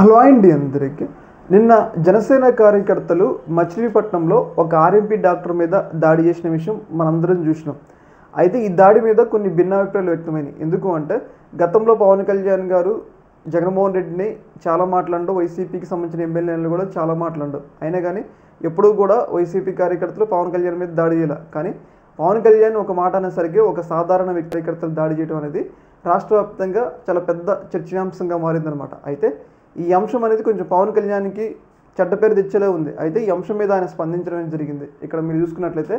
Hello అండి అందరికీ. నిన్న జనసేన కార్యకర్తలు మచిలీపట్నంలో ఒక ఆర్ఎంపీ డాక్టర్ మీద దాడి చేసిన విషయం మనందరం చూసినాం. అయితే ఈ దాడి మీద కొన్ని భిన్నాభిప్రాయాలు వ్యక్తమైనవి. ఎందుకు అంటే గతంలో పవన్ కళ్యాణ్ గారు జగన్మోహన్ రెడ్డిని చాలా మాట్లాడు, వైసీపీకి సంబంధించిన ఎమ్మెల్యేలు కూడా చాలా మాట్లాడు. అయినా కానీ ఎప్పుడూ కూడా వైసీపీ కార్యకర్తలు పవన్ కళ్యాణ్ మీద దాడి చేయాలి. కానీ పవన్ కళ్యాణ్ ఒక మాట అనేసరికి ఒక సాధారణ వ్యక్తి కార్యకర్తలు దాడి చేయడం అనేది రాష్ట్ర వ్యాప్తంగా చాలా పెద్ద చర్చనీయాంశంగా మారిందనమాట. అయితే ఈ అంశం అనేది కొంచెం పవన్ కళ్యాణ్కి చెడ్డ పేరు తెచ్చేలా ఉంది. అయితే ఈ అంశం మీద ఆయన స్పందించడం జరిగింది. ఇక్కడ మీరు చూసుకున్నట్లయితే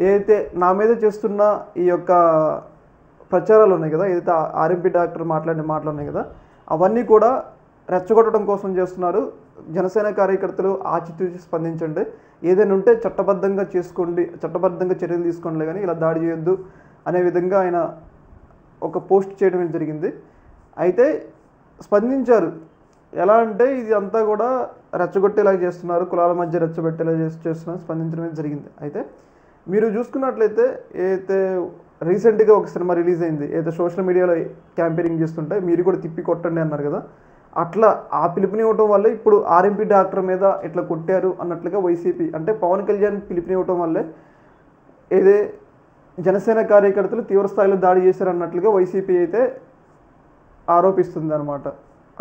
ఏదైతే నా మీద చేస్తున్న ఈ యొక్క ప్రచారాలు ఉన్నాయి కదా, ఏదైతే ఆర్ఎంపీ డాక్టర్ మాట్లాడిన మాటలు ఉన్నాయి కదా, అవన్నీ కూడా రెచ్చగొట్టడం కోసం చేస్తున్నారు. జనసేన కార్యకర్తలు ఆచితూచి స్పందించండి, ఏదైనా ఉంటే చట్టబద్ధంగా చేసుకోండి, చట్టబద్ధంగా చర్యలు తీసుకోండి, కానీ ఇలా దాడి చేయొద్దు అనే విధంగా ఆయన ఒక పోస్ట్ చేయడం జరిగింది. అయితే స్పందించారు. ఎలా అంటే ఇది అంతా కూడా రెచ్చగొట్టేలాగా చేస్తున్నారు, కులాల మధ్య రెచ్చగొట్టేలా చేస్తున్నారు, స్పందించడం జరిగింది. అయితే మీరు చూసుకున్నట్లయితే ఏదైతే రీసెంట్గా ఒక సినిమా రిలీజ్ అయింది, ఏదైతే సోషల్ మీడియాలో క్యాంపెయినింగ్ చేస్తుంటే మీరు కూడా తిప్పి కొట్టండి అన్నారు కదా, అట్లా ఆ పిలుపునివ్వటం వల్ల ఇప్పుడు ఆర్ఎంపీ డాక్టర్ మీద ఇట్లా కొట్టారు అన్నట్లుగా వైసీపీ అంటే పవన్ కళ్యాణ్ పిలుపునివ్వటం వల్లే ఏదే జనసేన కార్యకర్తలు తీవ్రస్థాయిలో దాడి చేశారు అన్నట్లుగా వైసీపీ అయితే ఆరోపిస్తుంది అనమాట.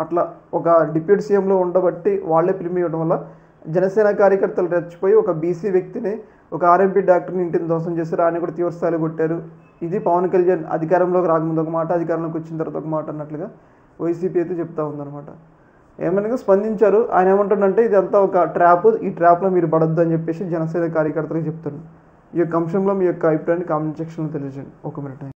అట్లా ఒక డిప్యూటీ సీఎంలో ఉండబట్టి వాళ్ళే పిలిపివ్వడం వల్ల జనసేన కార్యకర్తలు రెచ్చిపోయి ఒక బీసీ వ్యక్తిని, ఒక ఆర్ఎంపీ డాక్టర్ని ఇంటిని ధ్వంసం చేశారు, ఆయన కూడా తీవ్రస్థాయిలో కొట్టారు. ఇది పవన్ కళ్యాణ్ అధికారంలోకి రాకముందు ఒక మాట, అధికారంలోకి వచ్చిన తర్వాత ఒక మాట అన్నట్లుగా వైసీపీ అయితే చెప్తా ఉందన్నమాట. ఏమైనా స్పందించారు. ఆయన ఏమంటాడంటే ఇది అంతా ఒక ట్రాప్, ఈ ట్రాప్లో మీరు పడొద్దు అని చెప్పేసి జనసేన కార్యకర్తలకు చెప్తారు. ఈ యొక్క అంశంలో మీ యొక్క అభిప్రాయాన్ని కామెంట్ సెక్షన్లో తెలియజేయండి. ఒక మినిట్.